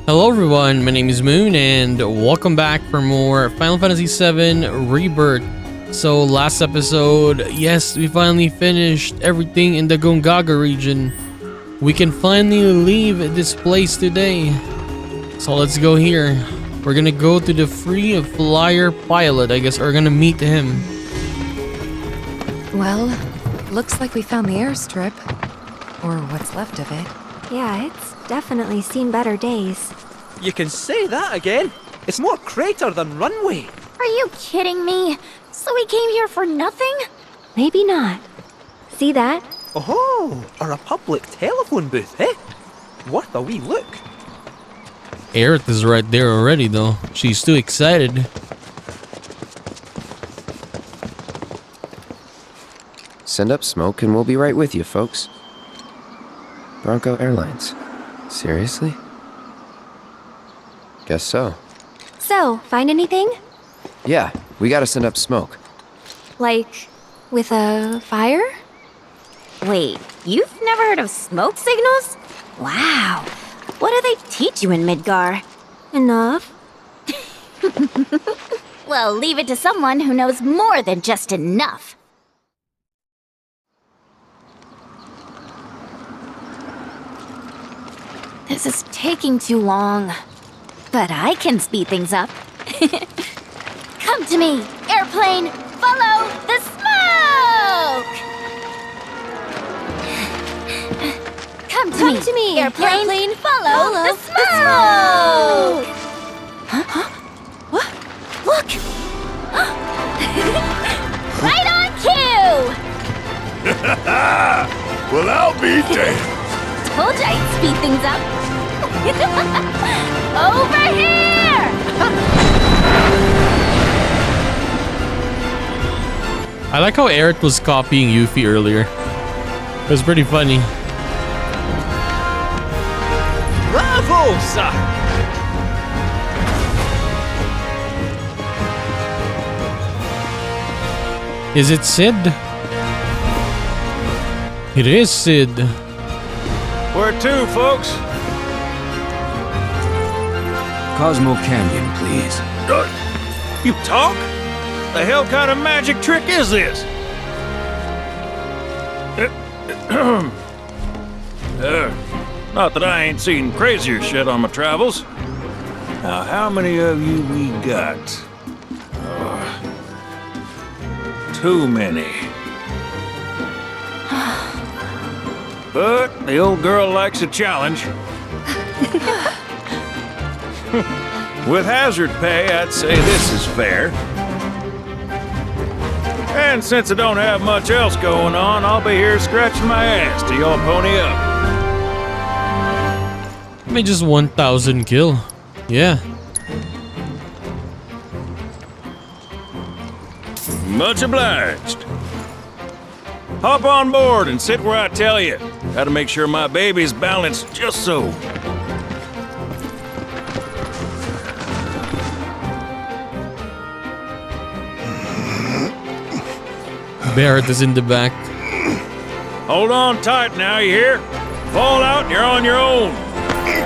Hello everyone, my name is Moon and welcome back for more Final Fantasy VII Rebirth. So last episode, yes, we finally finished everything in the Gongaga region. We can finally leave this place today. So let's go here. We're gonna go to the free flyer pilot, I guess, or we're gonna meet him. Well, looks like we found the airstrip. Or what's left of it. Yeah, it's definitely seen better days. You can say that again. It's more crater than runway. Are you kidding me? So we came here for nothing? Maybe not. See that? Oh, a Republic telephone booth, eh? Worth a wee look. Aerith is right there already though. She's too excited. Send up smoke and we'll be right with you, folks. Bronco Airlines. Seriously? Guess so. So, find anything? Yeah, we gotta send up smoke. Like, with a fire? Wait, you've never heard of smoke signals? Wow. What do they teach you in Midgar? Enough. Well, leave it to someone who knows more than just enough. This is taking too long. But I can speed things up. Come to me, airplane! Follow the smoke! Come to me, airplane! Follow the smoke! Huh? What? Look! Right on cue! Well, I'll be damned. Told you I'd speed things up. Over here! I like how Aerith was copying Yuffie earlier. It was pretty funny. Bravo, sir! Is it Sid? It is Sid. Where to, folks? Cosmo Canyon, please. You talk? The hell kind of magic trick is this? Not that I ain't seen crazier shit on my travels. Now, how many of you we got? Too many. But the old girl likes a challenge. With hazard pay, I'd say this is fair. And since I don't have much else going on, I'll be here scratching my ass till y'all pony up. Maybe just 1,000 kill. Yeah. Much obliged. Hop on board and sit where I tell you. Gotta make sure my baby's balanced just so. Barrett is in the back. Hold on tight now, you hear? Fall out and you're on your own.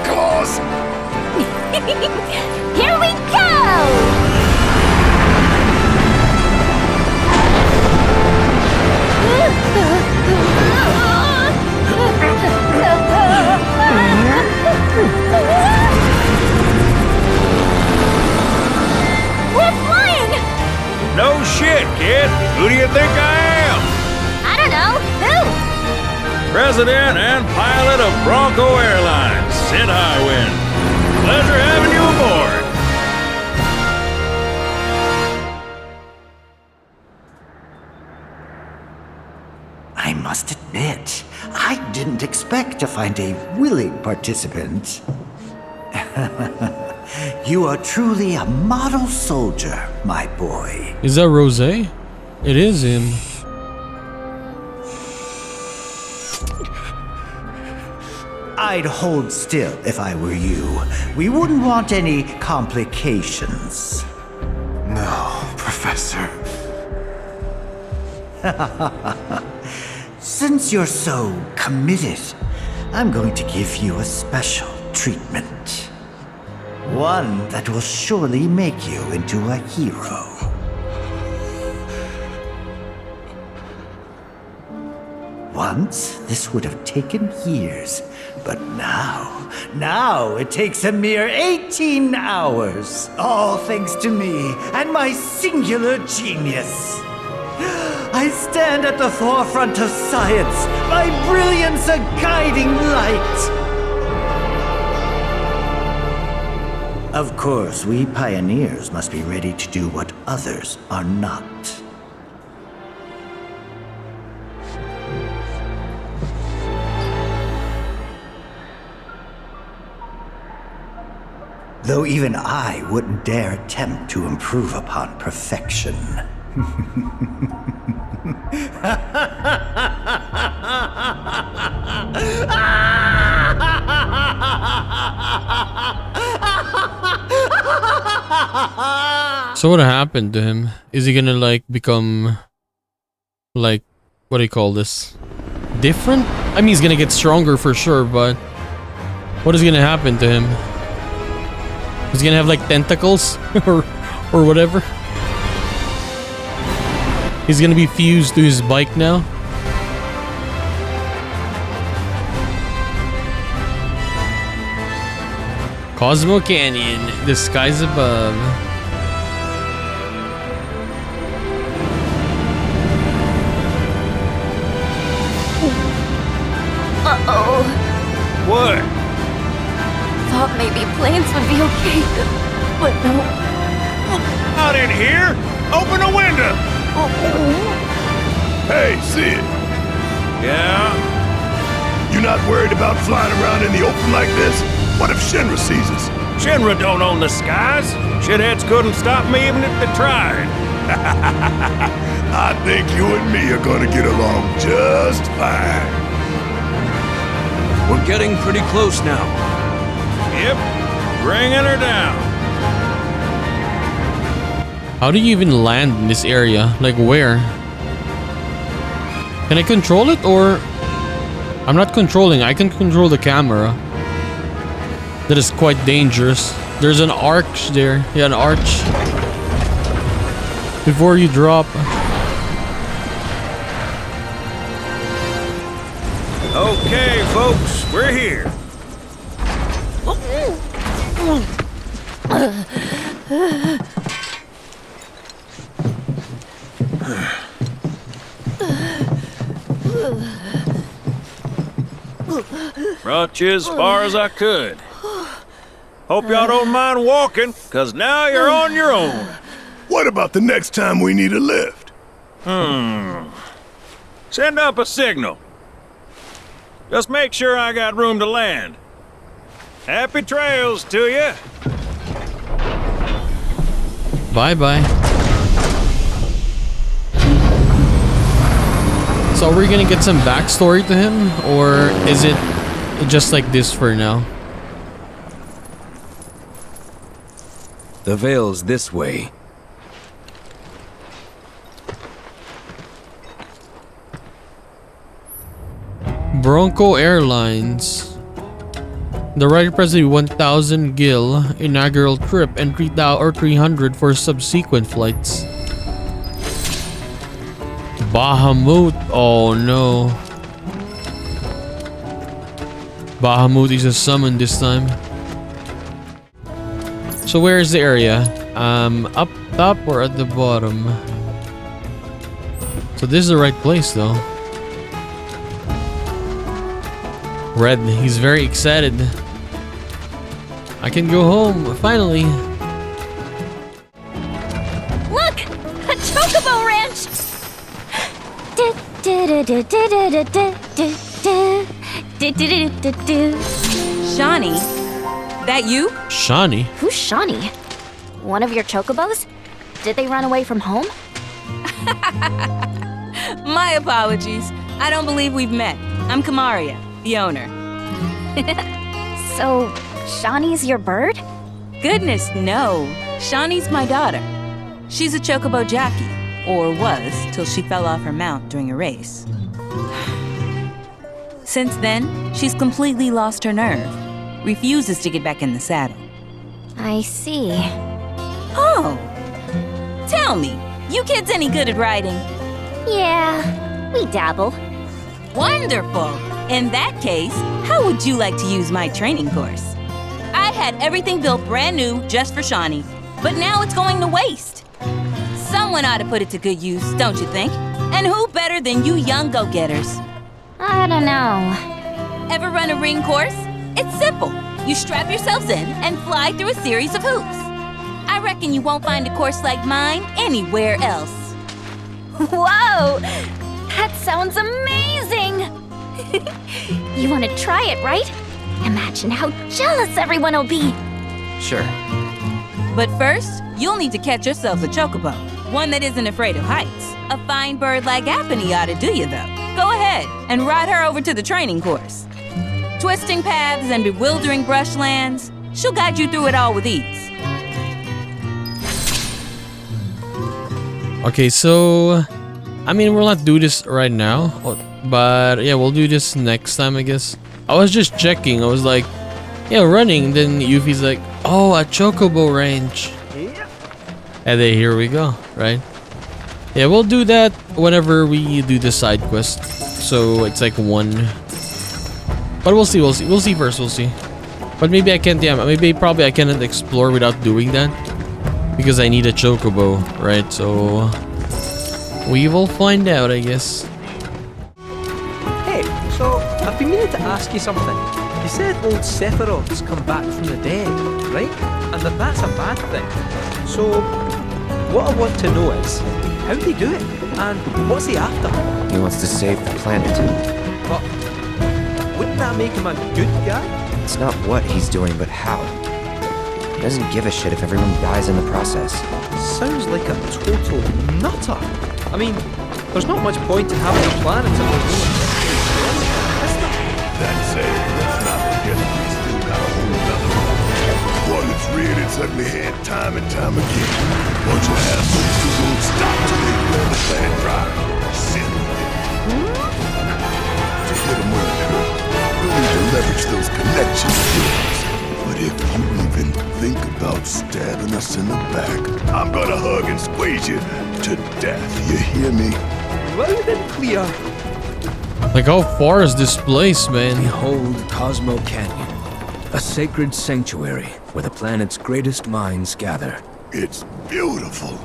Cause Here we go! We're flying! No shit, kid. Who do you think I am? I don't know. Who? President and pilot of Bronco Airlines, Sid Highwind. Pleasure having you aboard. I must admit, I didn't expect to find a willing participant. You are truly a model soldier, my boy. Is that Rose? It is him. I'd hold still if I were you. We wouldn't want any complications. no, Professor. Since you're so committed, I'm going to give you a special treatment. One that will surely make you into a hero. Once, this would have taken years, but now it takes a mere 18 hours. All thanks to me and my singular genius. I stand at the forefront of science, my brilliance a guiding light. Of course, we pioneers must be ready to do what others are not. Though even I wouldn't dare attempt to improve upon perfection. So what happened to him? Is he gonna like become like, what do you call this? Different? I mean, he's gonna get stronger for sure, but what is gonna happen to him? He's gonna have like tentacles or whatever. He's gonna be fused to his bike now. Cosmo Canyon, the skies above. Uh-oh. What? Thought maybe planes would be okay, but no. Not in here! Open the window! Hey, Sid. Yeah? You not worried about flying around in the open like this? What if Shinra sees us? Shinra don't own the skies. Shitheads couldn't stop me even if they tried. I think you and me are gonna get along just fine. We're getting pretty close now. Yep, bringing her down. How do you even land in this area? Like where? Can I control it or? I'm not controlling, I can control the camera. That is quite dangerous. There's an arch there. Yeah, an arch. Before you drop. Okay, folks, we're here. Brought you as far as I could. Hope y'all don't mind walking, cause now you're on your own. What about the next time we need a lift? Send up a signal. Just make sure I got room to land. Happy trails to you. Bye-bye. So are we gonna get some backstory to him? Or is it just like this for now? The Veil's this way. Bronco Airlines. The right Presley 1000 Gil inaugural trip and 300 for subsequent flights. Bahamut. Oh no. Bahamut is a summon this time. So where is the area? Up top or at the bottom? So this is the right place though. Red, he's very excited. I can go home, finally. Look! A chocobo ranch! Shawnee? That you? Shawnee? Who's Shawnee? One of your chocobos? Did they run away from home? My apologies. I don't believe we've met. I'm Kamaria, the owner. So, Shawnee's your bird? Goodness, no. Shawnee's my daughter. She's a chocobo jockey, or was till she fell off her mount during a race. Since then, she's completely lost her nerve. Refuses to get back in the saddle. I see. Oh. Tell me, you kids any good at riding? Yeah, we dabble. Wonderful! In that case, how would you like to use my training course? I had everything built brand new just for Shawnee, but now it's going to waste. Someone ought to put it to good use, don't you think? And who better than you young go-getters? I don't know. Ever run a ring course? It's simple. You strap yourselves in and fly through a series of hoops. I reckon you won't find a course like mine anywhere else. Whoa! That sounds amazing! You want to try it, right? Imagine how jealous everyone will be. Sure. But first, you'll need to catch yourself a chocobo. One that isn't afraid of heights. A fine bird like Apony ought to do you, though. Go ahead and ride her over to the training course. Twisting paths and bewildering brushlands, she'll guide you through it all with ease. Okay, so I mean, we'll not do this right now, but yeah, we'll do this next time, I guess. I was just checking. I was like, yeah, running. Then Yuffie's like, oh, a chocobo range. And then here we go, right? Yeah, we'll do that whenever we do the side quest. So it's like one. But we'll see, we'll see first, we'll see. But maybe I can't, yeah, maybe probably I cannot explore without doing that. Because I need a chocobo, right? So we will find out, I guess. Hey, so I've been meaning to ask you something. You said old Sephiroth's come back from the dead, right? And that that's a bad thing. So what I want to know is, how did he do it? And what's he after? He wants to save the planet. But wouldn't that make him a good guy? It's not what he's doing, but how. He doesn't give a shit if everyone dies in the process. Sounds like a total nutter. I mean, there's not much point in having a planet if there's no That said, let's not forget we still got a whole nother one that's reared its ugly head time and time again. Bunch of assholes who won't stop till they blow the planet dry. Simple. To get them where it hurts, we'll need to leverage those connections of yours. But if you even think about stabbing us in the back, I'm gonna hug and squeeze you to death. You hear me? loud and clear. Like, how far is this place, man? Behold Cosmo Canyon, a sacred sanctuary where the planet's greatest minds gather. It's beautiful.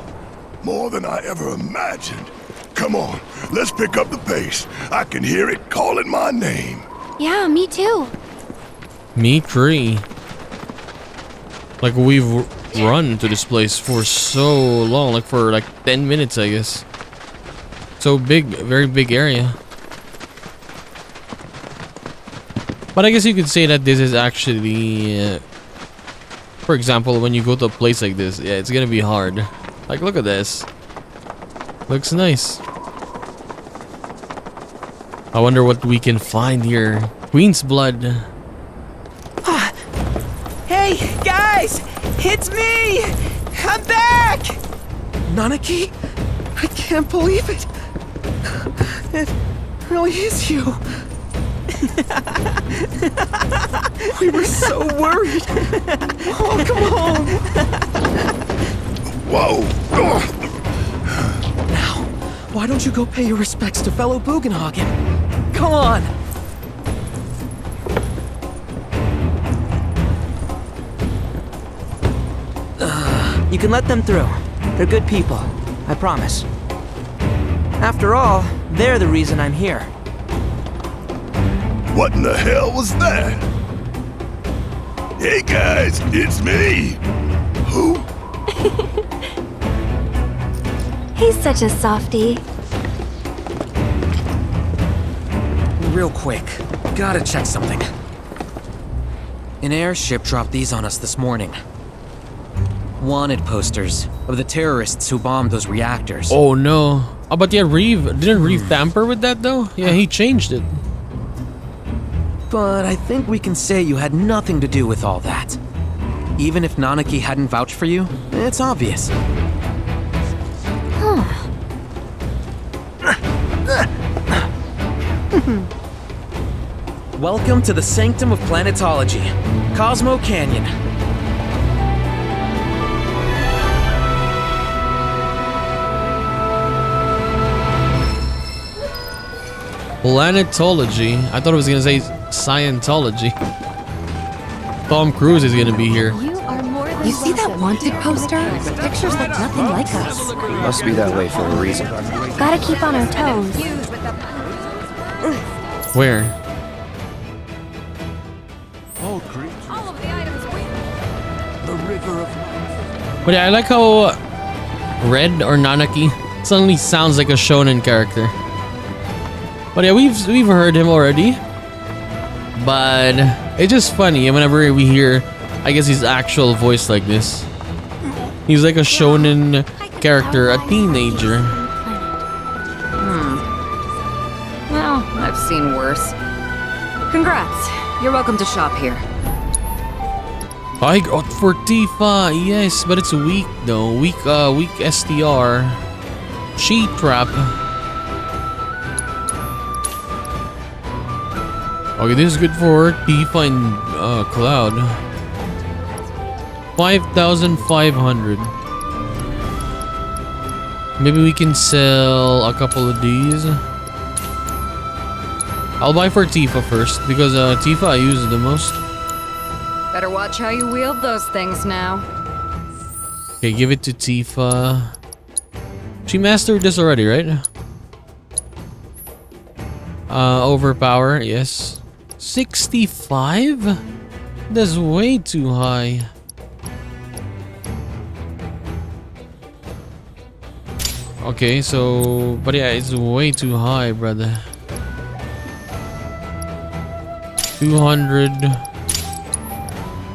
More than I ever imagined. Come on, let's pick up the pace. I can hear it calling my name. Yeah, me too. Me three. Like, we've run to this place for so long, like for like 10 minutes, I guess. So big, very big area. But I guess you could say that this is actually, for example, when you go to a place like this, yeah, it's gonna be hard. Like, look at this. Looks nice. I wonder what we can find here. Queen's blood. Hey, guys! It's me! I'm back! Nanaki? I can't believe it. It really is you. We were so worried. Oh, come on. Whoa! Now, why don't you go pay your respects to fellow Bugenhagen? Come on. You can let them through. They're good people. I promise. After all, they're the reason I'm here. What in the hell was that? Hey guys, it's me. Who? He's such a softie. Real quick, gotta check something. An airship dropped these on us this morning. Wanted posters of the terrorists who bombed those reactors. Oh no. Oh, but yeah, didn't Reeve tamper with that though? Yeah, he changed it. But I think we can say you had nothing to do with all that. Even if Nanaki hadn't vouched for you, it's obvious. Welcome to the sanctum of planetology, Cosmo Canyon. Planetology. I thought it was gonna say Scientology. Tom Cruise is gonna be here. You see that wanted poster? Pictures look nothing like us. Must be that way for a reason. Gotta keep on our toes. Where? All creatures. All of the items The river of But yeah, I like how Red or Nanaki suddenly sounds like a shonen character. But yeah, we've heard him already. But it's just funny whenever we hear, I guess, his actual voice like this. He's like a shonen character, a teenager. Well, I've seen worse. Congrats. You're welcome to shop here. I got for Tifa, yes, but it's weak though. Weak STR. Cheat trap. Okay, this is good for Tifa and Cloud. 5,500. Maybe we can sell a couple of these. I'll buy for Tifa first because Tifa I use the most. Better watch how you wield those things now. Okay, give it to Tifa. She mastered this already, right? Overpower, yes. 65? That's way too high. Okay, so... But yeah, it's way too high, brother. 200.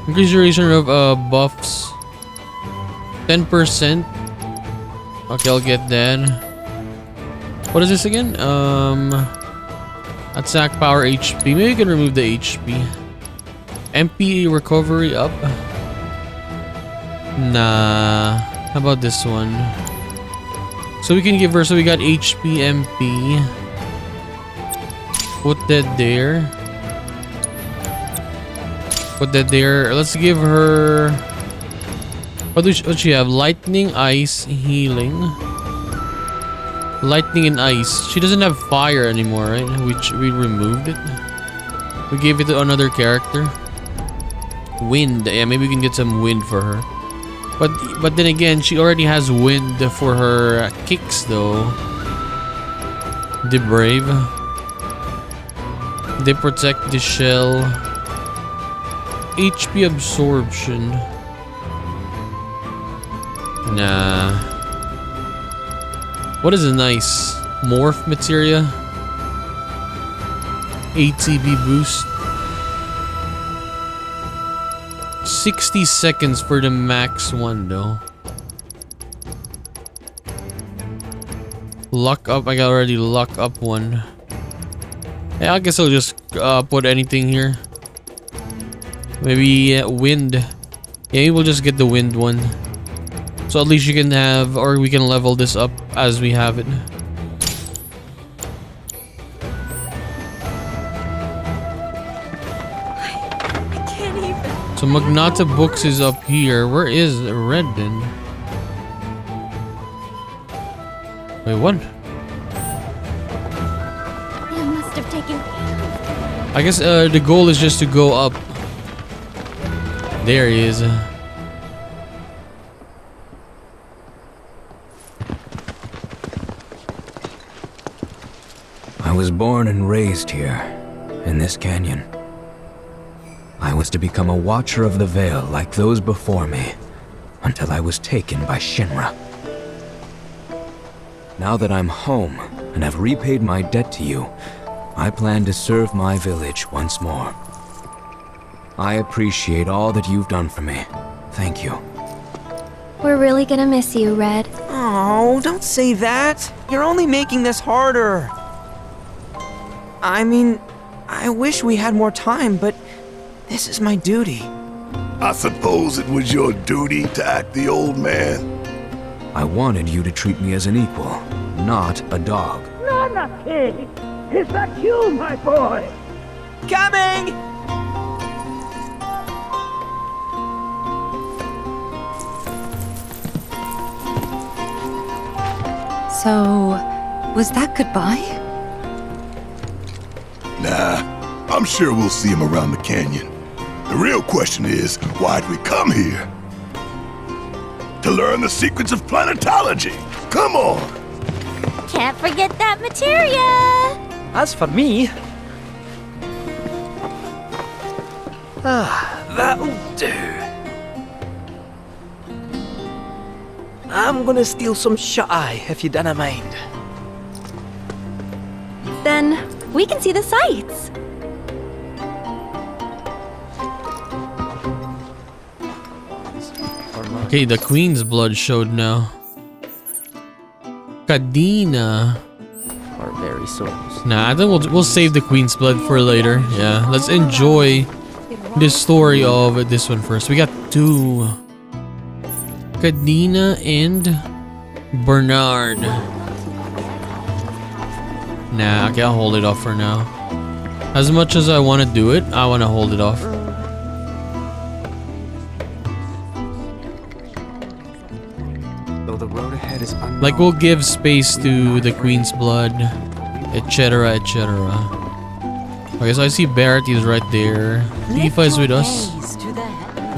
Increase duration of buffs. 10%. Okay, I'll get that. What is this again? Attack power HP. Maybe we can remove the HP. MP recovery up. Nah. How about this one? So we can give her, so we got HP, MP. Put that there. Put that there. Let's give her... What she have? Lightning, ice, healing. Lightning and ice. She doesn't have fire anymore, right? We removed it. We gave it to another character. Wind. Yeah, maybe we can get some wind for her. But then again, she already has wind for her kicks though. The brave. They protect the shell. HP absorption. Nah. What is a nice morph materia? ATB boost. 60 seconds for the max one though. Lock up. I got already lock up one. Yeah, I guess I'll just put anything here. Maybe wind. Yeah, maybe we'll just get the wind one. So at least you can have, or we can level this up as we have it. I can't even. So Magnata Books is up here. Where is Red then? Wait, what? You must have taken. I guess the goal is just to go up. There he is. I was born and raised here, in this canyon. I was to become a watcher of the Veil like those before me, until I was taken by Shinra. Now that I'm home and have repaid my debt to you, I plan to serve my village once more. I appreciate all that you've done for me. Thank you. We're really gonna miss you, Red. Oh, don't say that. You're only making this harder. I mean, I wish we had more time, but this is my duty. I suppose it was your duty to act the old man. I wanted you to treat me as an equal, not a dog. Nanaki! Is that you, my boy? Coming! So, was that goodbye? I'm sure we'll see him around the canyon. The real question is, why'd we come here? To learn the secrets of planetology. Come on! Can't forget that materia! As for me... that'll do. I'm gonna steal some shut-eye, if you don't mind. Then we can see the sights. Okay, the Queen's blood showed now. Cadena. Our very souls. Nah, I think we'll save the Queen's blood for later. Yeah, let's enjoy the story of this one first. We got two. Cadena and Bernard. Nah, okay, I'll hold it off for now. As much as I want to do it, I want to hold it off. Though the road ahead is unknown. Like, we'll give space to the Queen's blood, etc., etc. Okay, so I see Barrett, he's right there. Tifa is with us.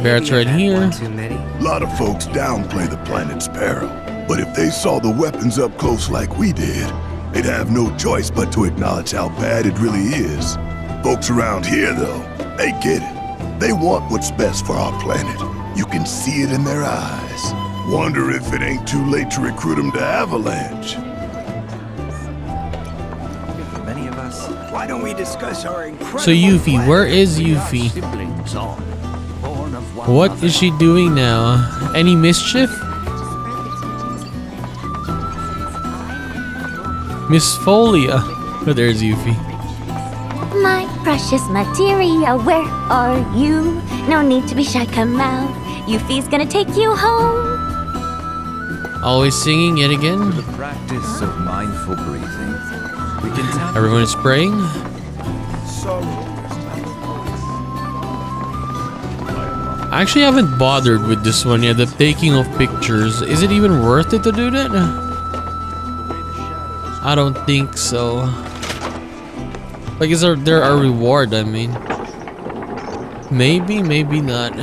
Barrett's right here. A lot of folks downplay the planet's peril, but if they saw the weapons up close like we did, they'd have no choice but to acknowledge how bad it really is. Folks around here, though, they get it. They want what's best for our planet. You can see it in their eyes. Wonder if it ain't too late to recruit them to Avalanche. Many of us. Why don't we discuss our incredible So Yuffie, where is Yuffie? What is she doing now? Any mischief? Miss Folia. Oh, there's Yuffie. My precious materia, where are you? No need to be shy, come out. Yuffie's gonna take you home. Always singing yet again. The practice of mindful breathing. We can tap. Everyone is praying. I actually haven't bothered with this one yet, the taking of pictures. Is it even worth it to do that? I don't think so. Like, is there a reward, I mean? Maybe, maybe not.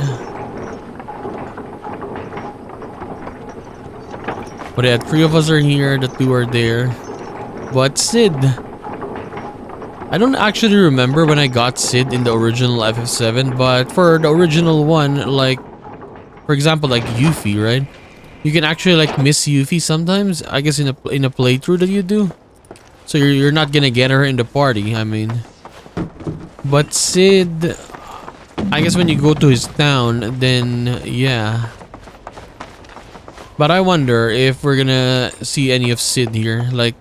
But yeah, 3 of us are here, the 2 are there. But Sid... I don't actually remember when I got Sid in the original FF7, but for the original one, like... For example, like Yuffie, right? You can actually like miss Yuffie sometimes, I guess in a playthrough that you do. So you're not gonna get her in the party, I mean. But Sid... I guess when you go to his town, then yeah. But I wonder if we're gonna see any of Sid here. Like,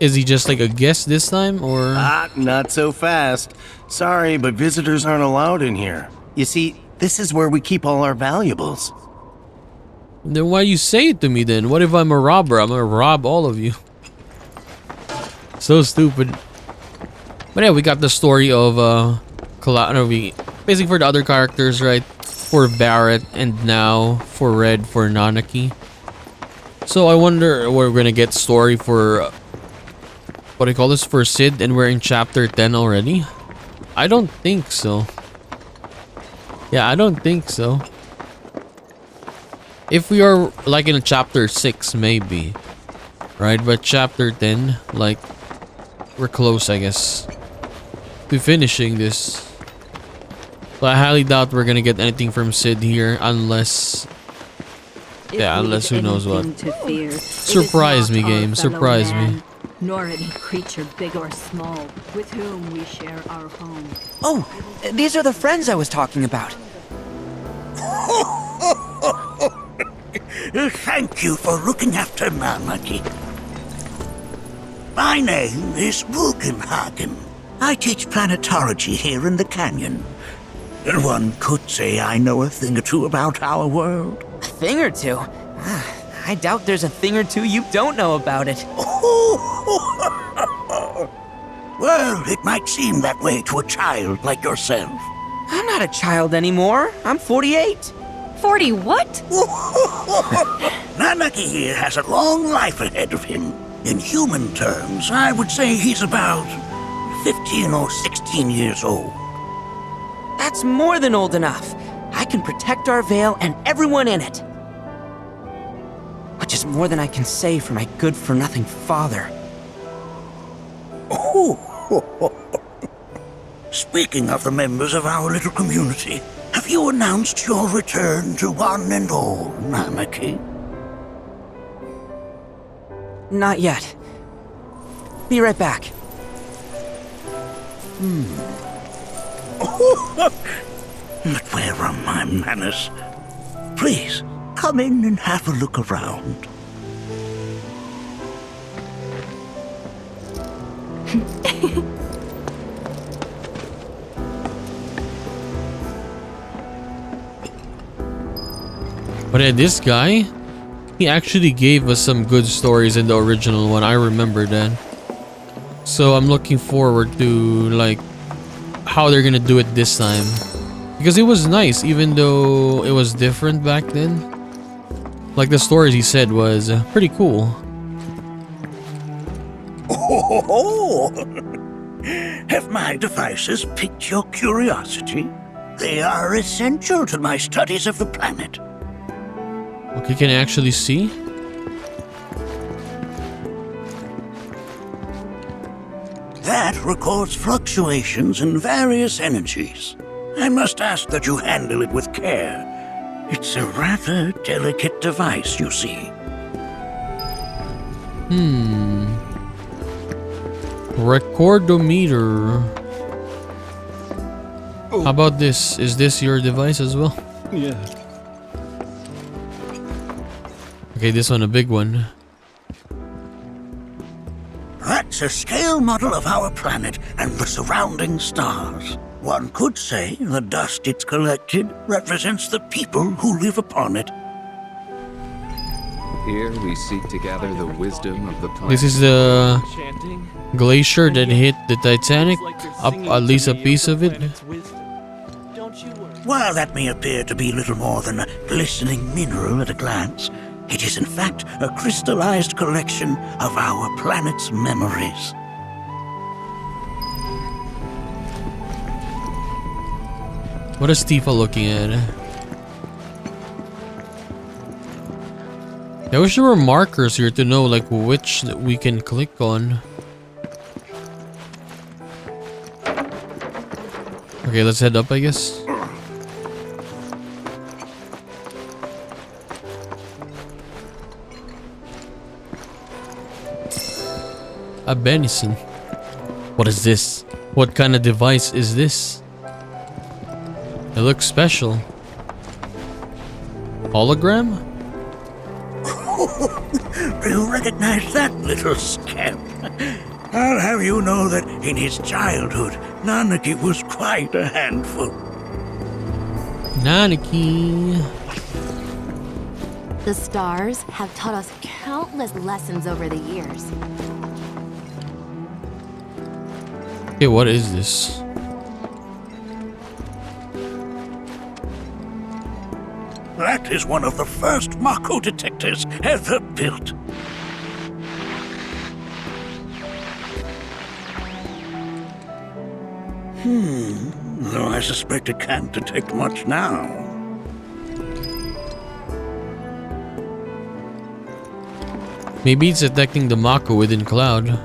is he just like a guest this time, or...? Not so fast. Sorry, but visitors aren't allowed in here. You see, this is where we keep all our valuables. Then why you say it to me then? What if I'm a robber? I'm gonna rob all of you. So stupid. But yeah, we got the story of basically for the other characters, right? For Barrett and now for Red for Nanaki. So I wonder we're gonna get story for what do you call this, for Sid, and we're in chapter 10 already? I don't think so. Yeah, I don't think so. If we are like in chapter 6 maybe. Right, but chapter 10, like, we're close, I guess, to finishing this. But I highly doubt we're gonna get anything from Sid here unless... Yeah, unless who knows what. Surprise me, game. Surprise me. Nor any creature big or small with whom we share our home. Oh, these are the friends I was talking about. Thank you for looking after Nanaki. My name is Wogenhagen. I teach planetology here in the canyon. And one could say I know a thing or two about our world. A thing or two? I doubt there's a thing or two you don't know about it. Well, it might seem that way to a child like yourself. I'm not a child anymore. I'm 48. 40 what? Nanaki here has a long life ahead of him. In human terms, I would say he's about 15 or 16 years old. That's more than old enough. I can protect our Vale and everyone in it. Which is more than I can say for my good-for-nothing father. Oh. Speaking of the members of our little community, have you announced your return to one and all, Namaki? Not yet. Be right back. But where are my manners? Please, come in and have a look around. But this guy, he actually gave us some good stories in the original one. I remember that. So I'm looking forward to like how they're gonna do it this time. Because it was nice, even though it was different back then. Like the stories he said was pretty cool. Oh, have my devices piqued your curiosity? They are essential to my studies of the planet. Okay, can I actually see? That records fluctuations in various energies. I must ask that you handle it with care. It's a rather delicate device, you see. Recordometer. How about this? Is this your device as well? Yeah. Okay, this one, a big one. That's a scale model of our planet and the surrounding stars. One could say the dust it's collected represents the people who live upon it. Here we seek to gather the wisdom of the planet. This is the glacier that hit the Titanic. Up at least a piece of it. While that may appear to be little more than a glistening mineral at a glance, it is in fact a crystallized collection of our planet's memories. What is Tifa looking at? I wish there were markers here to know like which we can click on. Okay, let's head up, I guess. A Benison. What is this? What kind of device is this? It looks special. Hologram? Do you recognize that little scamp? I'll have you know that in his childhood, Nanaki was quite a handful. Nanaki. The stars have taught us countless lessons over the years. Okay, what is this? That is one of the first Mako detectors ever built. Though I suspect it can't detect much now. Maybe it's detecting the Mako within Cloud.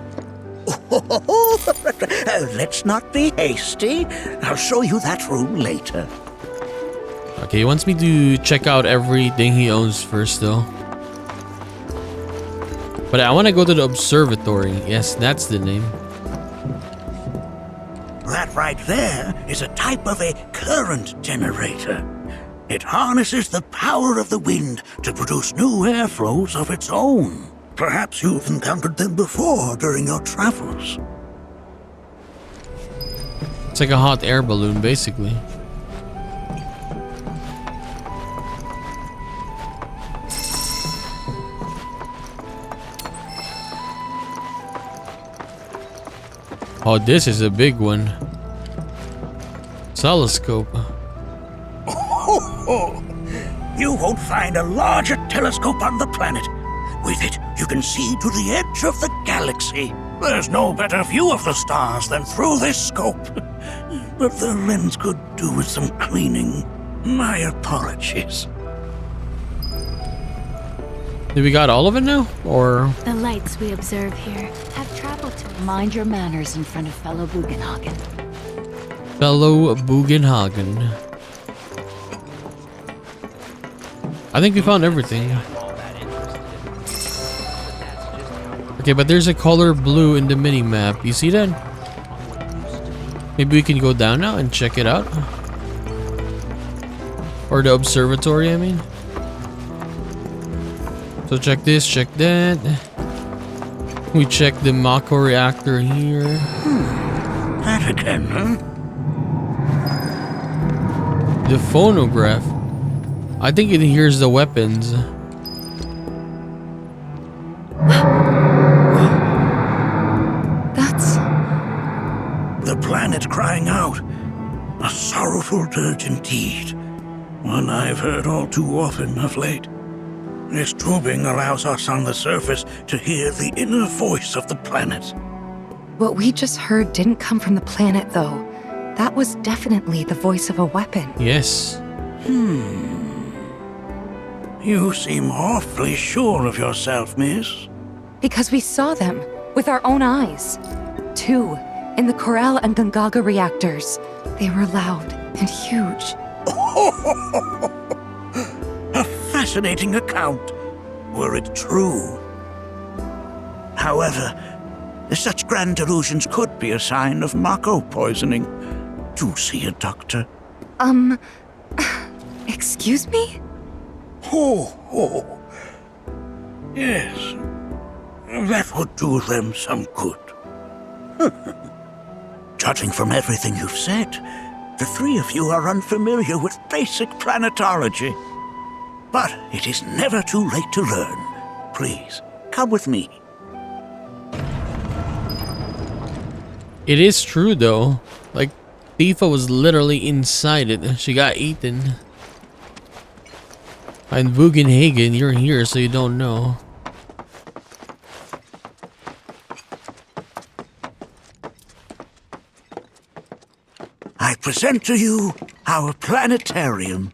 Let's not be hasty. I'll show you that room later. Okay, he wants me to check out everything he owns first though. But I want to go to the observatory. Yes, that's the name. That right there is a type of a current generator. It harnesses the power of the wind to produce new airflows of its own. Perhaps you've encountered them before during your travels. It's like a hot air balloon, basically. Oh, this is a big one. Telescope. You won't find a larger telescope on the planet. With it, you can see to the edge of the galaxy. There's no better view of the stars than through this scope. but the lens could do with some cleaning. My apologies. Did we got all of it now? Or The lights we observe here have traveled to... Mind your manners in front of fellow Bugenhagen. fellow Bugenhagen? I think we found everything. Okay, but there's a color blue in the mini-map. You see that? Maybe we can go down now and check it out. Or the observatory, I mean. So check this, check that. We check the Mako reactor here. That again, huh? The phonograph. I think it hears the weapons. That's... The planet crying out. A sorrowful dirge indeed. One I've heard all too often of late. This tubing allows us on the surface to hear the inner voice of the planet. What we just heard didn't come from the planet, though. That was definitely the voice of a weapon. Yes. You seem awfully sure of yourself, miss. Because we saw them with our own eyes. 2 in the Corel and Gungaga reactors. They were loud and huge. A fascinating account, were it true. However, such grand delusions could be a sign of Mako poisoning. Do see a doctor. Excuse me? Oh. Yes. That would do them some good. Judging from everything you've said, the 3 of you are unfamiliar with basic planetology. But it is never too late to learn. Please, come with me. It is true though. Like, Tifa was literally inside it. She got eaten. And Bugenhagen, you're here so you don't know. I present to you our planetarium.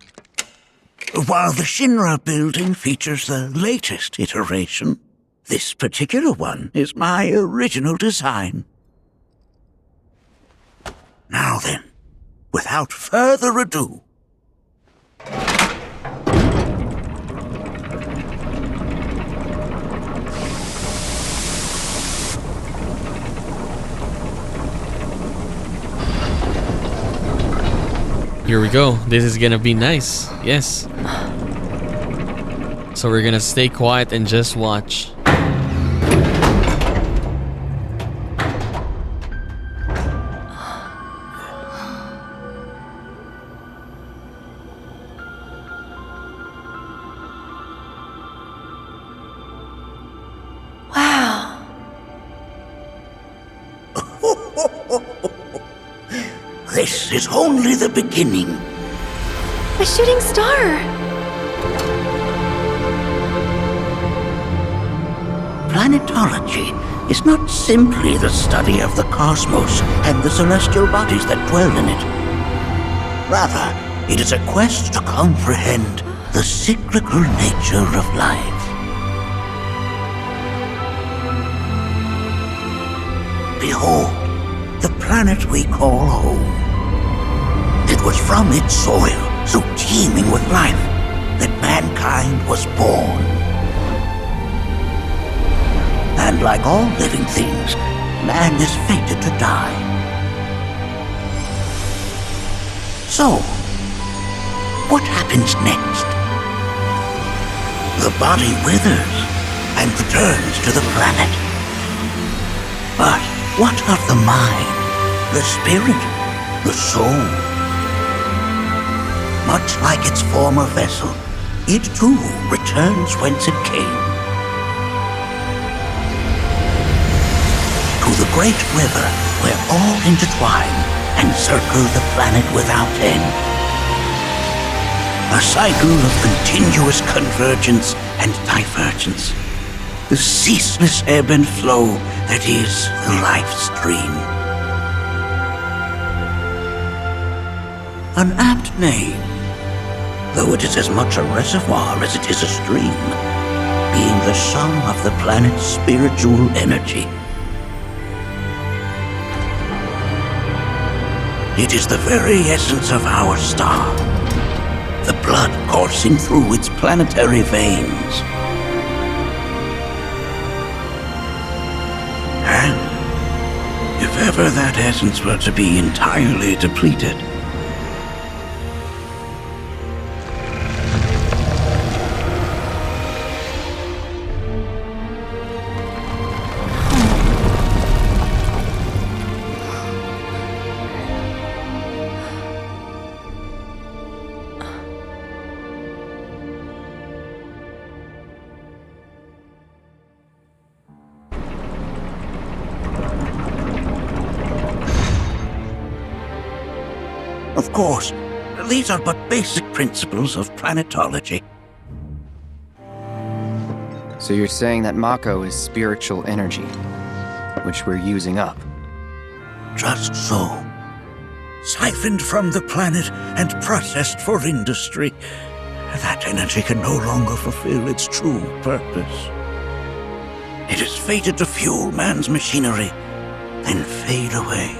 While the Shinra building features the latest iteration, this particular one is my original design. Now then, without further ado, Here we go. This is gonna be nice. Yes. So we're gonna stay quiet and just watch. Wow. this is only the beginning. A shooting star. Planetology is not simply the study of the cosmos and the celestial bodies that dwell in it. Rather, it is a quest to comprehend the cyclical nature of life. Behold, the planet we call home. It was from its soil, so teeming with life, that mankind was born. And like all living things, man is fated to die. So, what happens next? The body withers and returns to the planet. But what of the mind, the spirit, the soul? Much like its former vessel, it too returns whence it came. To the great river where all intertwine and circle the planet without end. A cycle of continuous convergence and divergence. The ceaseless ebb and flow that is the life stream. An apt name, though it is as much a reservoir as it is a stream, being the sum of the planet's spiritual energy. It is the very essence of our star, the blood coursing through its planetary veins. And if ever that essence were to be entirely depleted, of course, these are but basic principles of planetology. So you're saying that Mako is spiritual energy, which we're using up? Just so. Siphoned from the planet and processed for industry, that energy can no longer fulfill its true purpose. It is fated to fuel man's machinery, then fade away.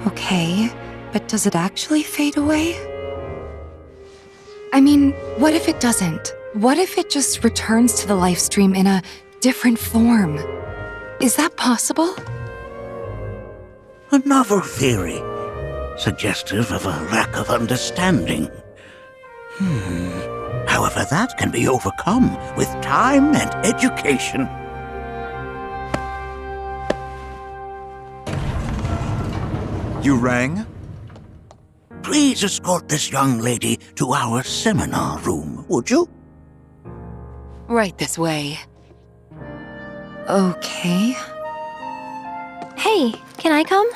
Okay, but does it actually fade away? I mean, what if it doesn't? What if it just returns to the life stream in a different form? Is that possible? A novel theory, suggestive of a lack of understanding. However, that can be overcome with time and education. You rang? Please escort this young lady to our seminar room, would you? Right this way. Okay. Hey, can I come?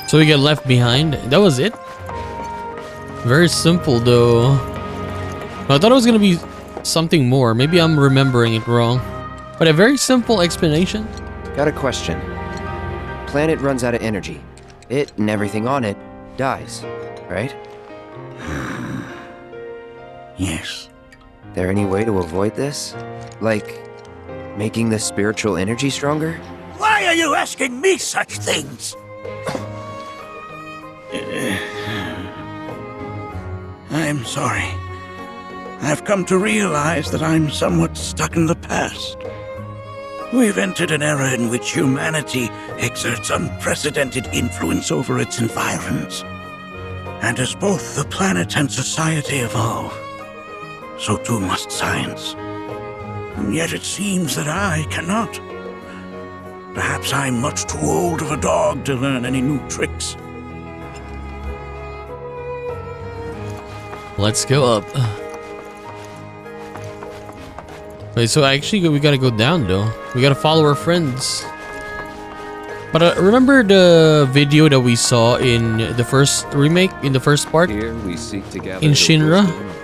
So we get left behind. That was it? Very simple though. I thought it was gonna be something more. Maybe I'm remembering it wrong. But a very simple explanation. Got a question. Planet runs out of energy. It and everything on it dies, right? Yes. There any way to avoid this? Like, making the spiritual energy stronger? Why are you asking me such things? I'm sorry. I've come to realize that I'm somewhat stuck in the past. We've entered an era in which humanity exerts unprecedented influence over its environs. And as both the planet and society evolve, so too must science. And yet it seems that I cannot. Perhaps I'm much too old of a dog to learn any new tricks. Let's go up. Wait, so actually we gotta go down though. We gotta follow our friends. But remember the video that we saw in the first remake, in the first part? Here we seek to gather in Shinra?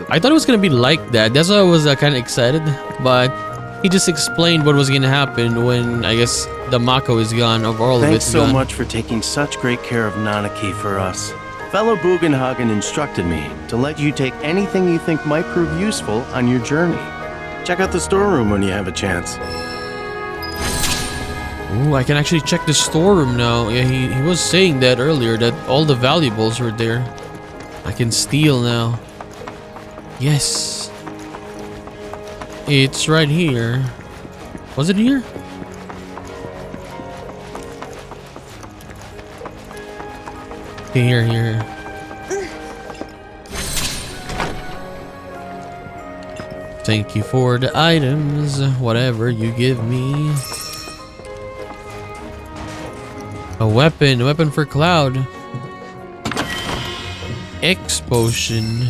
I thought it was gonna be like that. That's why I was kind of excited. But he just explained what was gonna happen when, I guess, the Mako is gone, or all of Thanks it's so gone. much for taking such great care of Nanaki for us. Fellow Bugenhagen instructed me to let you take anything you think might prove useful on your journey. Check out the storeroom when you have a chance. Ooh, I can actually check the storeroom now. Yeah, he was saying that earlier, that all the valuables were there. I can steal now. Yes. It's right here. Was it here? Okay, here. Thank you for the items, whatever you give me. A weapon for Cloud. X potion.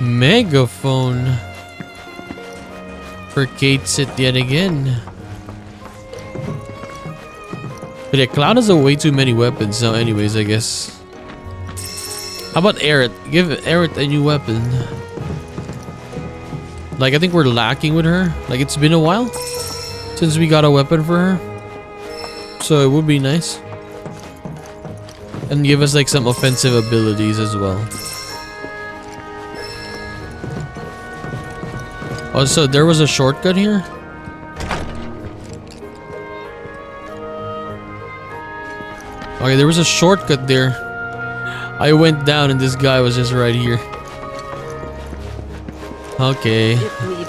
Megaphone. for Kate sit yet again. But yeah, Cloud has way too many weapons now anyways, I guess. How about Aerith? Give Aerith a new weapon. Like, I think we're lacking with her. Like, it's been a while since we got a weapon for her. So it would be nice. And give us like some offensive abilities as well. Oh, so there was a shortcut here? Okay, there was a shortcut there. I went down and this guy was just right here. Okay.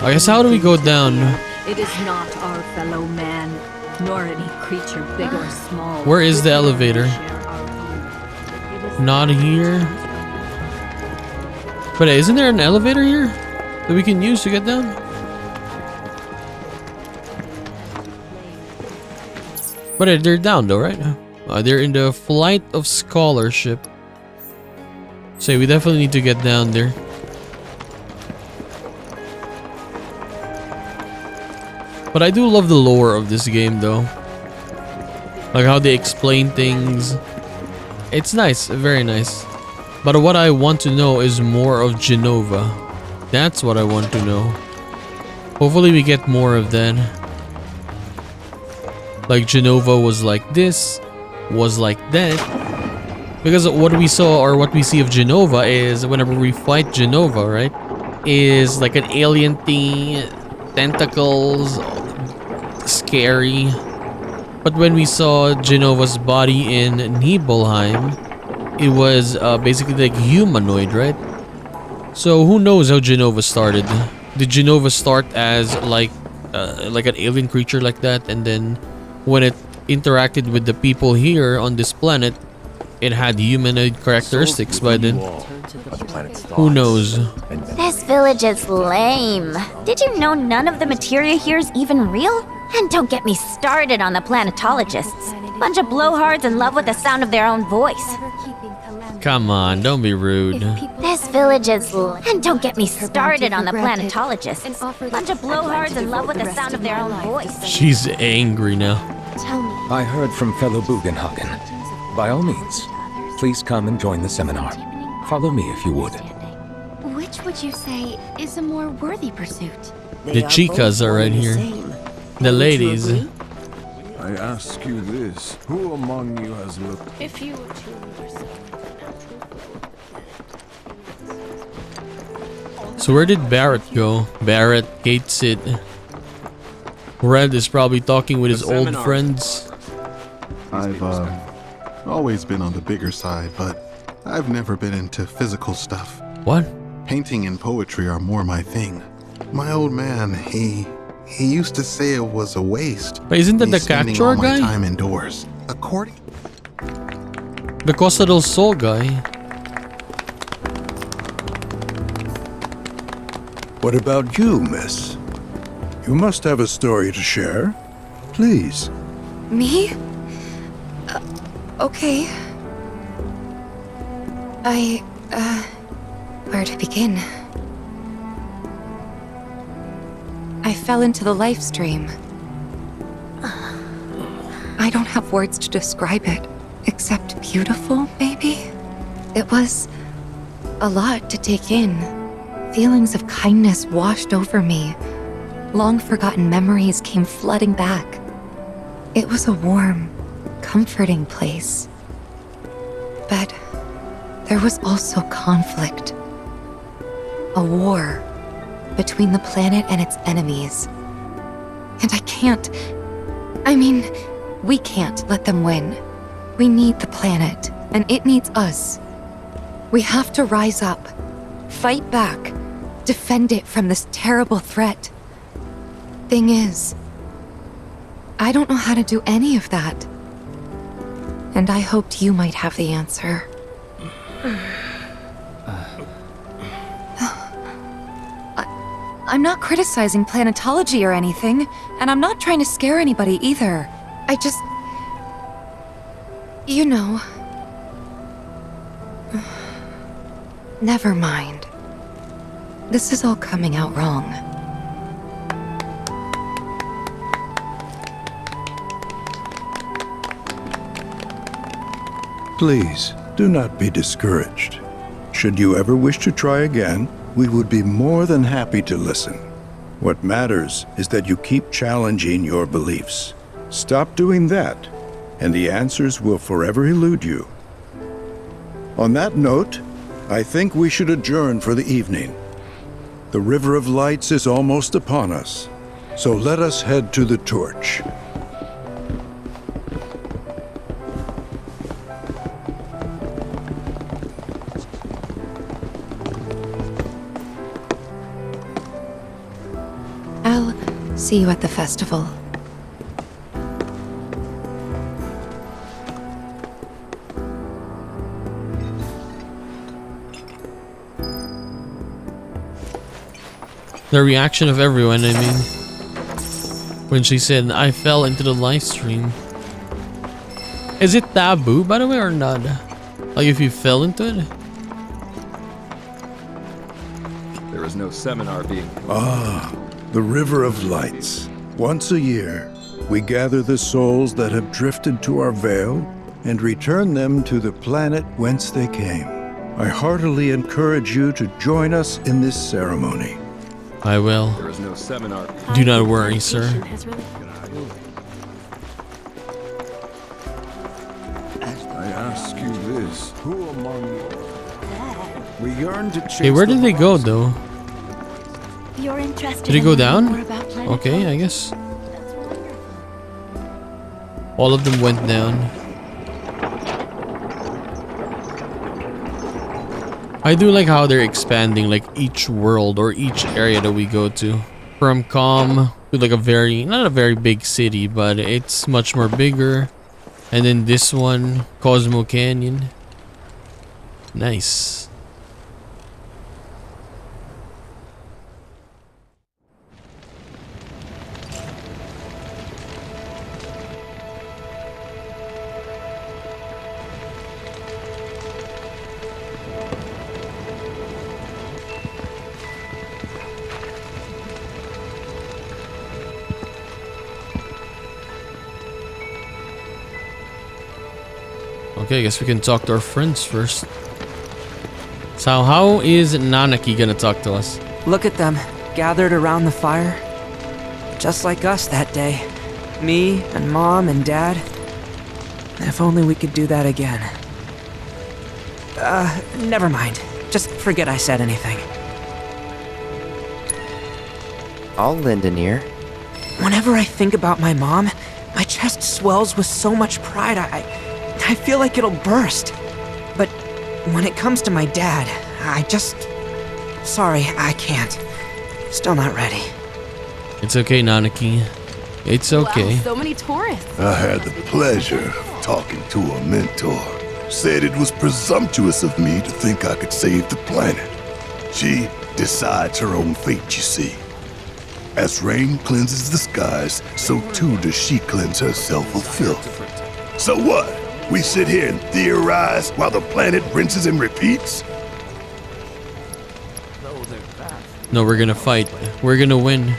I guess how do we go down? It is not our fellow man, nor any creature big or small. Where is the elevator? Not here. But hey, isn't there an elevator here that we can use to get down? But hey, they're down though, right? They're in the flight of scholarship. So we definitely need to get down there. But I do love the lore of this game though. Like how they explain things. It's nice, very nice. But what I want to know is more of Jenova. That's what I want to know. Hopefully we get more of that. Like Jenova was like this, was like that. Because what we saw or what we see of Jenova is whenever we fight Jenova, right? Is like an alien thing, tentacles, scary. But when we saw Jenova's body in Nibelheim, it was basically like humanoid, right? So who knows how Jenova started? Did Jenova start as like an alien creature like that, and then when it interacted with the people here on this planet, it had humanoid characteristics by then? Who knows? This village is lame. Did you know none of the materia here is even real? And don't get me started on the planetologists. Bunch of blowhards in love with the sound of their own voice. Come on, don't be rude. This village is and don't get me started on the planetologists. Bunch of blowhards in love with the sound of their own voice. She's angry now. Tell me. I heard from fellow Bugenhagen. By all means, please come and join the seminar. Follow me if you would. Which would you say is a more worthy pursuit? The chicas are right here. The ladies. I ask you this, who among you has looked... If you were So where did Barrett go? Barrett, Kate, Sid. Red is probably talking with his old friends. I've always been on the bigger side, but I've never been into physical stuff. What? Painting and poetry are more my thing. My old man, he used to say it was a waste. But isn't that me the spending Cactuar all my guy? time indoors. According... The Costa del Sol guy. What about you, miss? You must have a story to share. Please. Me? Okay. Where to begin? I fell into the life stream. I don't have words to describe it, except beautiful, maybe? It was a lot to take in. Feelings of kindness washed over me. Long-forgotten memories came flooding back. It was a warm, comforting place. But there was also conflict. A war between the planet and its enemies. And we can't let them win. We need the planet, and it needs us. We have to rise up, fight back, defend it from this terrible threat. Thing is, I don't know how to do any of that. And I hoped you might have the answer. I'm not criticizing planetology or anything, and I'm not trying to scare anybody either. I just... You know... Never mind. This is all coming out wrong. Please, do not be discouraged. Should you ever wish to try again, we would be more than happy to listen. What matters is that you keep challenging your beliefs. Stop doing that, and the answers will forever elude you. On that note, I think we should adjourn for the evening. The River of Lights is almost upon us, so let us head to the torch. I'll see you at the festival. The reaction of everyone, I mean. When she said, I fell into the live stream. Is it taboo, by the way, or not? Like if you fell into it? There is no seminar being... Ah, the River of Lights. Once a year, we gather the souls that have drifted to our veil and return them to the planet whence they came. I heartily encourage you to join us in this ceremony. I will. There is no seminar. Do not worry, sir. I ask you this, who among you? We yearn to chase. Hey, where did they go though? You're interested Did it go down? in Okay, I guess. All of them went down. I do like how they're expanding like each world or each area that we go to. From calm to like a very, not a very big city, but it's much more bigger. And then this one, Cosmo Canyon. Nice. Okay, I guess we can talk to our friends first. So how is Nanaki gonna talk to us? Look at them, gathered around the fire. Just like us that day. Me and Mom and Dad. If only we could do that again. Never mind. Just forget I said anything. I'll lend an ear. Whenever I think about my mom, my chest swells with so much pride, I feel like it'll burst. But when it comes to my dad, I just... Sorry, I can't. Still not ready. It's okay, Nanaki. It's okay. Wow, so many tourists. I had the pleasure of talking to a mentor. Said it was presumptuous of me to think I could save the planet. She decides her own fate, you see. As rain cleanses the skies, so too does she cleanse herself of filth. So what? We sit here and theorize while the planet rinses and repeats? No, we're gonna fight. We're gonna win.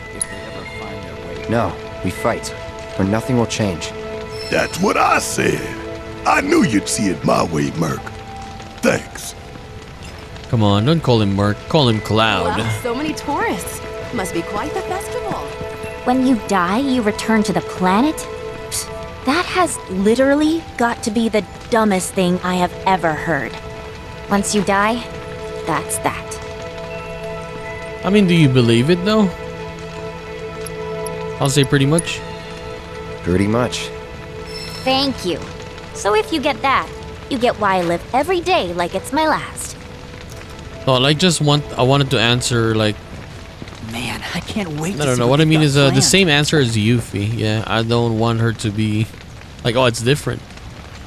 No, we fight, or nothing will change. That's what I said. I knew you'd see it my way, Merc. Thanks. Come on, don't call him Merc. Call him Cloud. Wow, so many tourists. Must be quite the festival. When you die, you return to the planet? Psst, that has literally got to be the dumbest thing I have ever heard. Once you die, that's that. I mean, do you believe it though? I'll say pretty much. Pretty much. Thank you. So if you get that, you get why I live every day like it's my last. Oh, like I wanted to answer like... Man, I can't wait I don't know. What I mean is the same answer as Yuffie. Yeah, I don't want her to be like, oh, it's different.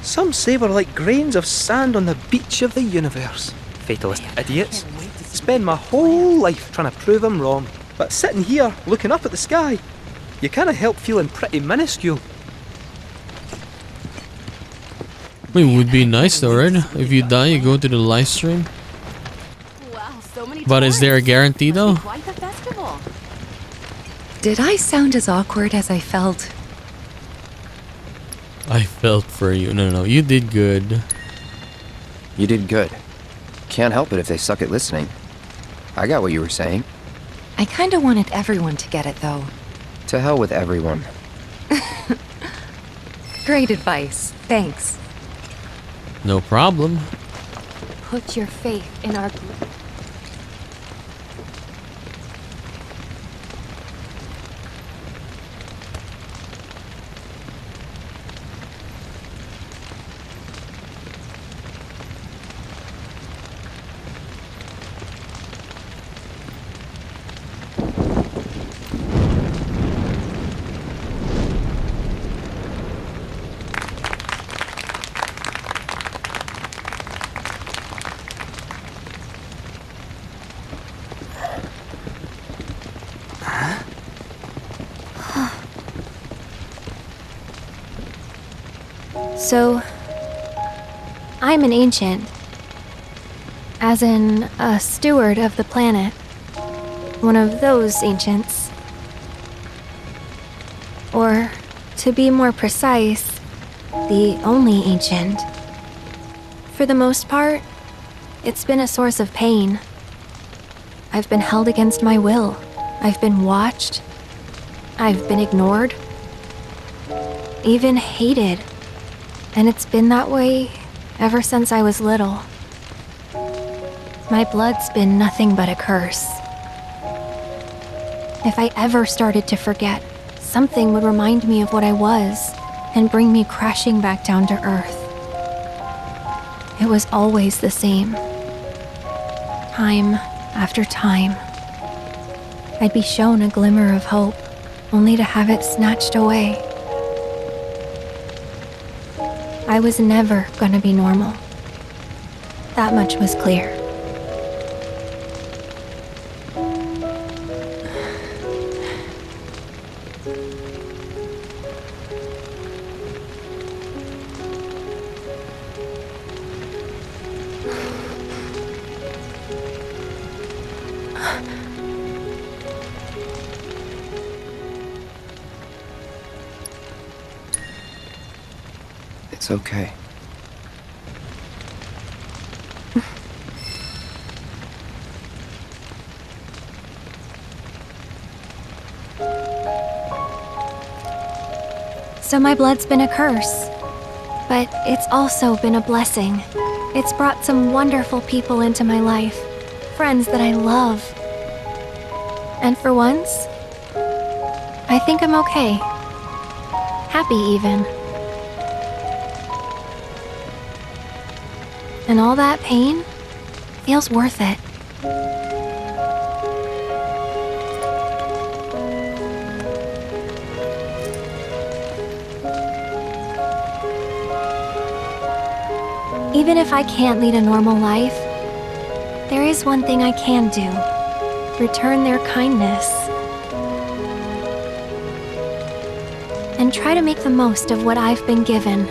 Some say we're like grains of sand on the beach of the universe. Fatalist idiots. Spend my whole life trying to prove I'm wrong. But sitting here, looking up at the sky, you can't help feeling pretty minuscule. I mean, it would be nice though, right? If you die, you go to the live stream. Wow, so many But is there a guarantee though? Quite the festival. Did I sound as awkward as I felt? I felt for you. No, you did good. You did good. Can't help it if they suck at listening. I got what you were saying. I kinda wanted everyone to get it, though. To hell with everyone. Great advice. Thanks. No problem. Put your faith in our group. So, I'm an ancient. As in, a steward of the planet. One of those ancients. Or, to be more precise, the only ancient. For the most part, it's been a source of pain. I've been held against my will. I've been watched. I've been ignored. Even hated. And it's been that way ever since I was little. My blood's been nothing but a curse. If I ever started to forget, something would remind me of what I was and bring me crashing back down to earth. It was always the same. Time after time. I'd be shown a glimmer of hope, only to have it snatched away. I was never gonna be normal. That much was clear. It's okay. So my blood's been a curse, but it's also been a blessing. It's brought some wonderful people into my life, friends that I love. And for once, I think I'm okay. Happy even. And all that pain feels worth it. Even if I can't lead a normal life, there is one thing I can do. Return their kindness. And try to make the most of what I've been given.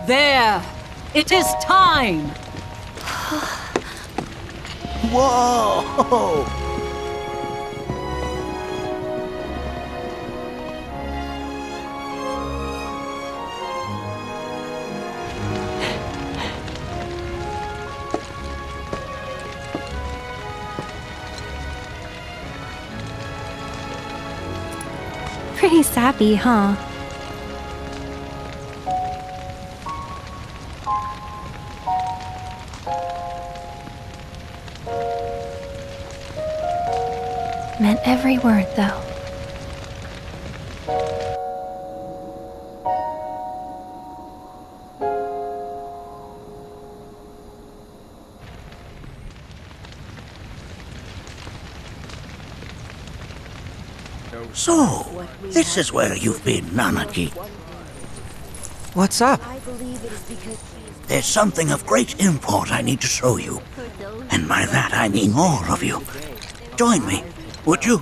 There! It is time! Whoa! Pretty sappy, huh? Meant every word, though. So, this is where you've been, Nanaki. What's up? There's something of great import I need to show you. And by that I mean all of you. Join me, would you?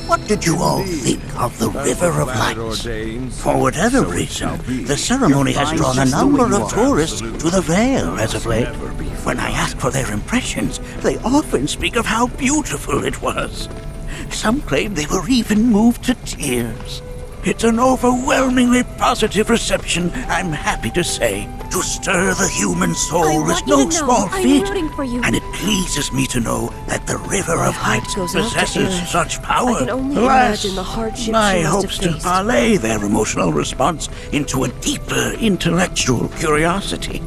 What did you all think of the River of Lights? For whatever reason, the ceremony has drawn a number of tourists to the Vale as of late. When I ask for their impressions, they often speak of how beautiful it was. Some claim they were even moved to tears. It's an overwhelmingly positive reception, I'm happy to say. To stir the human soul is no small feat, and it pleases me to know that the River of Heights possesses such power. Alas, my hopes to parlay their emotional response into a deeper intellectual curiosity.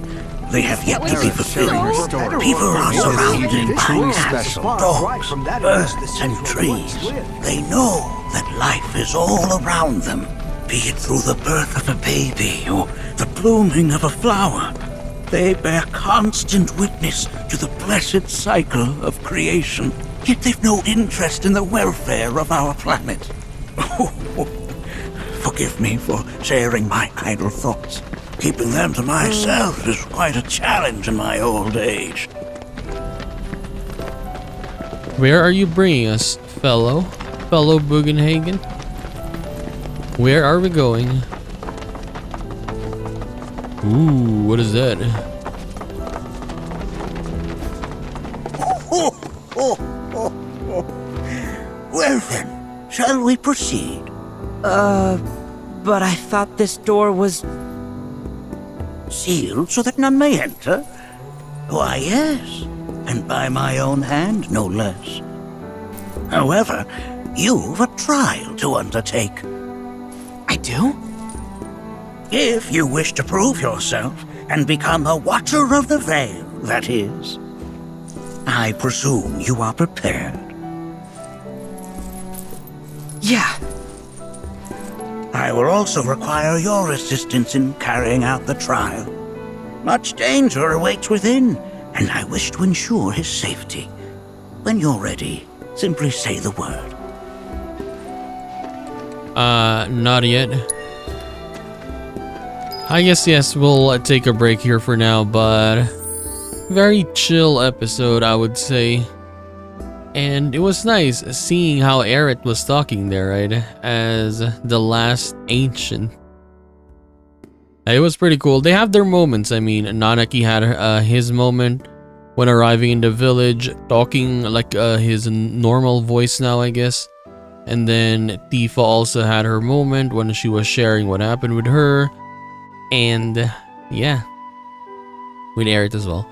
They have yet to be fulfilled. People are surrounded by cats, dogs, birds, and trees. They know that life is all around them, be it through the birth of a baby or the blooming of a flower. They bear constant witness to the blessed cycle of creation, yet they've no interest in the welfare of our planet. Forgive me for sharing my idle thoughts. Keeping them to myself is quite a challenge in my old age. Where are you bringing us, fellow Bugenhagen? Where are we going? Ooh, what is that? Well then, shall we proceed? But I thought this door was... sealed so that none may enter? Why, yes, and by my own hand, no less. However, you've a trial to undertake. I do? If you wish to prove yourself and become a Watcher of the Veil, that is. I presume you are prepared. Yeah. I will also require your assistance in carrying out the trial. Much danger awaits within, and I wish to ensure his safety. When you're ready, simply say the word. Not yet. I guess, yes, we'll take a break here for now, but very chill episode, I would say. And it was nice seeing how Aerith was talking there, right? As the last ancient. It was pretty cool. They have their moments. I mean, Nanaki had his moment when arriving in the village, talking like his normal voice now, I guess. And then Tifa also had her moment when she was sharing what happened with her. And yeah, with Aerith as well.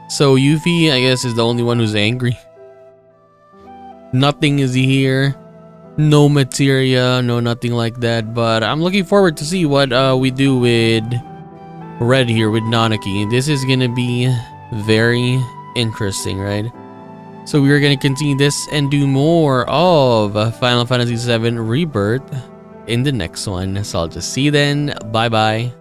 So Yuffie, I guess, is the only one who's angry. Nothing is here, no materia, no nothing like that. But I'm looking forward to see what we do with Red here with Nanaki. This is gonna be very interesting, right? So we're gonna continue this and do more of Final Fantasy VII Rebirth in the next one. So I'll just see you then. Bye bye.